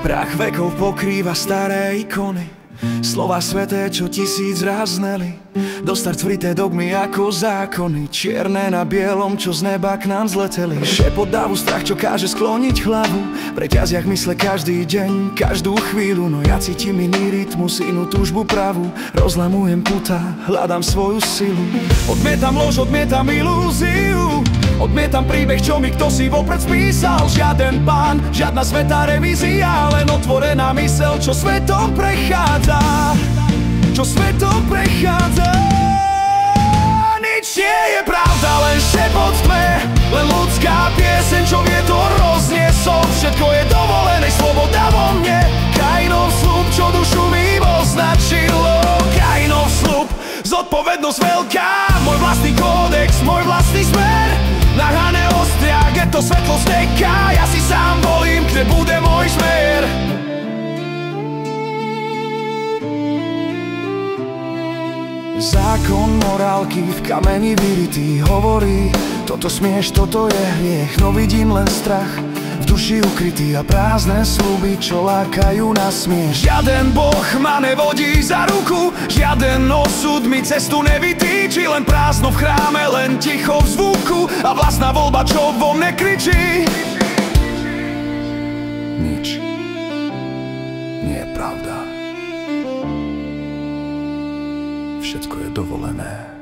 Prach vekov pokrýva staré ikony, slova sveté, čo 1000 raz zneli. Dostať vrité dogmy ako zákony, čierne na bielom, čo z neba k nám zleteli. Šepot dávu, strach, čo káže skloniť hlavu, v reťaziach mysle každý deň, každú chvíľu. No ja cítim iný rytmus, inú túžbu pravú, rozlamujem puta, hľadám svoju silu. Odmietam lož, odmietam ilúziu, odmietam príbeh, čo mi kto si vopred spísal. Žiaden pán, žiadna svätá revízia, len otvorená myseľ, čo svetom prechádza, čo svetom prechádza. Nič nie je pravda, len šepot v tme, len ľudská pieseň, čo vietor rozniesol. Všetko je dovolené, sloboda vo mne, Kainov sľub, čo dušu mi označilo. Kainov sľub, zodpovednosť veľká, môj vlastný kódex, môj vlastný smer. Nahané ostria, geto svetlo steká, ja si sám volím, kde bude môj smer. Zákon morálky v kameni vyritý hovorí: toto smieš, toto je hriech. No vidím len strach v duši ukrytý a prázdne sľuby, čo lákajú na smiech. Žiaden boh ma nevodí za ruku, žiaden osud mi cestu nevytýči, len prázdno v chráme, len ticho v zvuku a vlastná voľba, čo vo mne kričí. Nič nie je pravda, všetko je dovolené.